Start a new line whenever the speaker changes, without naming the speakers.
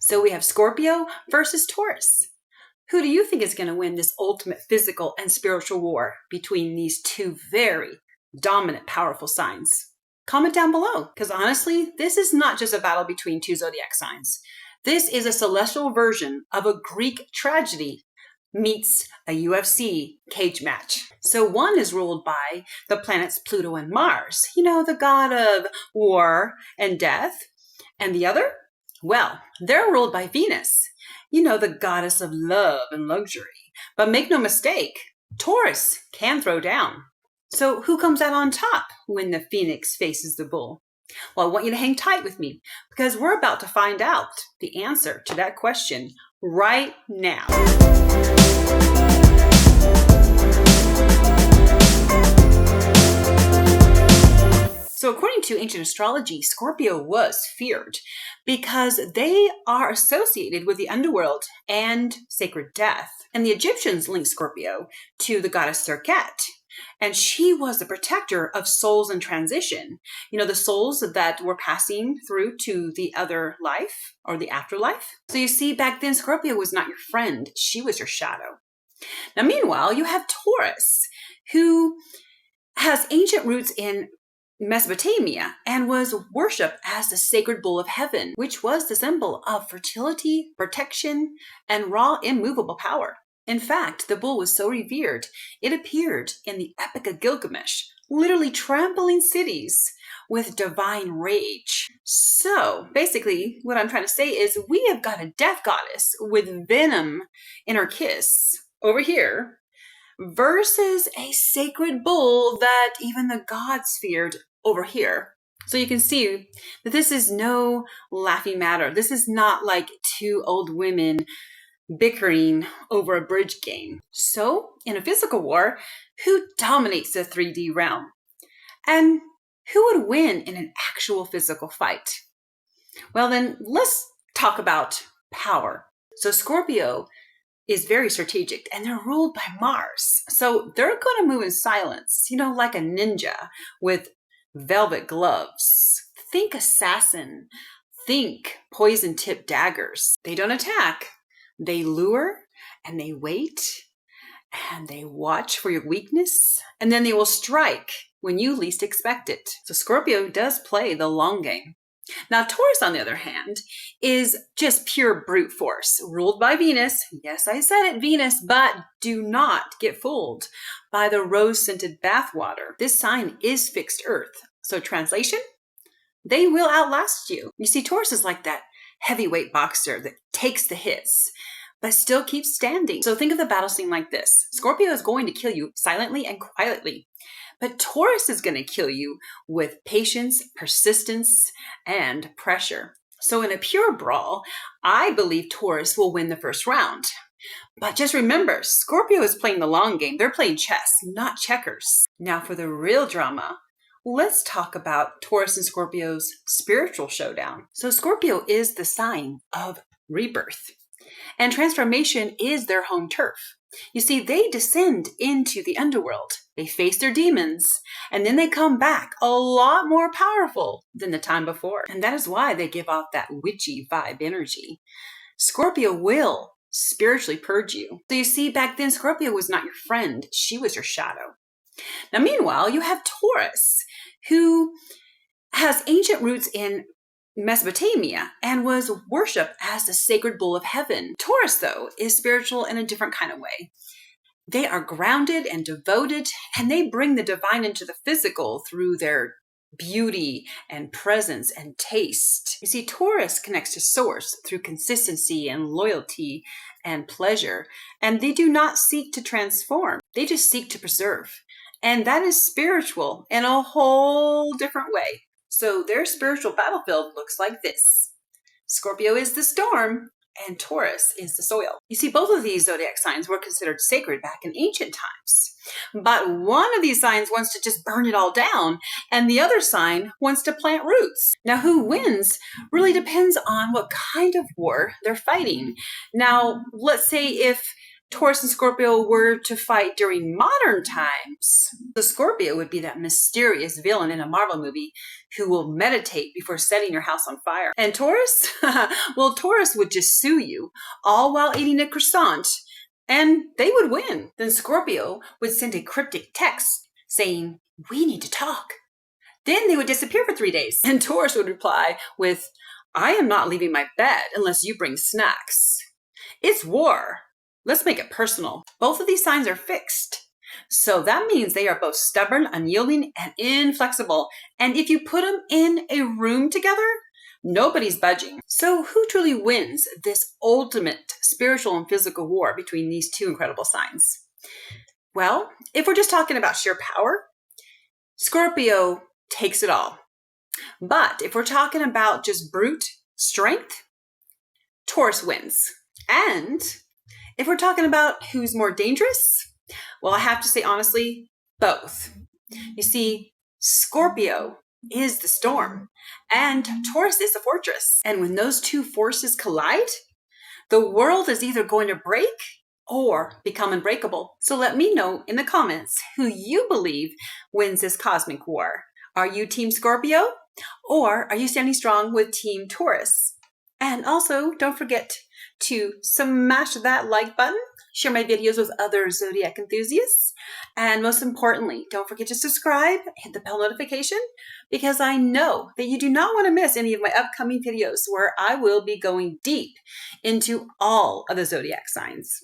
So we have Scorpio versus Taurus. Who do you think is going to win this ultimate physical and spiritual war between these two very dominant, powerful signs? Comment down below, because honestly, this is not just a battle between two zodiac signs. This is a celestial version of a Greek tragedy meets a UFC cage match. So one is ruled by the planets Pluto and Mars, the god of war and death. And the other? Well, they're ruled by Venus, the goddess of love and luxury. But make no mistake, Taurus can throw down. So who comes out on top when the phoenix faces the bull? Well, I want you to hang tight with me because we're about to find out the answer to that question right now. So according to ancient astrology, Scorpio was feared because they are associated with the underworld and sacred death. And the Egyptians linked Scorpio to the goddess Serket. And she was the protector of souls in transition. The souls that were passing through to the other life or the afterlife. So you see, back then, Scorpio was not your friend. She was your shadow. Now, meanwhile, you have Taurus, who has ancient roots in Mesopotamia and was worshipped as the sacred bull of heaven, which was the symbol of fertility, protection, and raw, immovable power. In fact, the bull was so revered, it appeared in the Epic of Gilgamesh, literally trampling cities with divine rage. So basically, what I'm trying to say is we have got a death goddess with venom in her kiss over here versus a sacred bull that even the gods feared over here. So you can see that this is no laughing matter. This is not like two old women bickering over a bridge game. So in a physical war, who dominates the 3D realm? And who would win in an actual physical fight? Well, then let's talk about power. So Scorpio is very strategic and they're ruled by Mars. So they're going to move in silence, like a ninja with velvet gloves. Think assassin. Think poison-tipped daggers. They don't attack. They lure and they wait and they watch for your weakness and then they will strike when you least expect it. So Scorpio does play the long game. Now, Taurus, on the other hand, is just pure brute force, ruled by Venus. Yes, I said it, Venus, but do not get fooled by the rose-scented bathwater. This sign is fixed earth. So translation, they will outlast you. You see, Taurus is like that heavyweight boxer that takes the hits, but still keeps standing. So think of the battle scene like this. Scorpio is going to kill you silently and quietly. But Taurus is going to kill you with patience, persistence, and pressure. So in a pure brawl, I believe Taurus will win the first round. But just remember, Scorpio is playing the long game. They're playing chess, not checkers. Now for the real drama, let's talk about Taurus and Scorpio's spiritual showdown. So Scorpio is the sign of rebirth, and transformation is their home turf. You see, they descend into the underworld. They face their demons, and then they come back a lot more powerful than the time before. And that is why they give off that witchy vibe energy. Scorpio will spiritually purge you. So you see, back then, Scorpio was not your friend. She was your shadow. Now, meanwhile, you have Taurus, who has ancient roots in Mesopotamia and was worshipped as the sacred bull of heaven. Taurus, though, is spiritual in a different kind of way. They are grounded and devoted, and they bring the divine into the physical through their beauty and presence and taste. You see, Taurus connects to source through consistency and loyalty and pleasure, and they do not seek to transform. They just seek to preserve. And that is spiritual in a whole different way. So their spiritual battlefield looks like this. Scorpio is the storm, and Taurus is the soil. You see, both of these zodiac signs were considered sacred back in ancient times. But one of these signs wants to just burn it all down, and the other sign wants to plant roots. Now, who wins really depends on what kind of war they're fighting. Now, let's say if Taurus and Scorpio were to fight during modern times, the Scorpio would be that mysterious villain in a Marvel movie who will meditate before setting your house on fire. And Taurus? Well, Taurus would just sue you, all while eating a croissant, and they would win. Then Scorpio would send a cryptic text saying, "We need to talk." Then they would disappear for 3 days. And Taurus would reply with, "I am not leaving my bed unless you bring snacks. It's war. Let's make it personal." Both of these signs are fixed. So that means they are both stubborn, unyielding, and inflexible. And if you put them in a room together, nobody's budging. So who truly wins this ultimate spiritual and physical war between these two incredible signs? Well, if we're just talking about sheer power, Scorpio takes it all. But if we're talking about just brute strength, Taurus wins. And if we're talking about who's more dangerous, well, I have to say honestly, both. You see, Scorpio is the storm and Taurus is the fortress. And when those two forces collide, the world is either going to break or become unbreakable. So let me know in the comments who you believe wins this cosmic war. Are you Team Scorpio, or are you standing strong with Team Taurus? And also, don't forget to smash that like button, share my videos with other Zodiac enthusiasts, and most importantly, don't forget to subscribe, hit the bell notification, because I know that you do not want to miss any of my upcoming videos where I will be going deep into all of the Zodiac signs.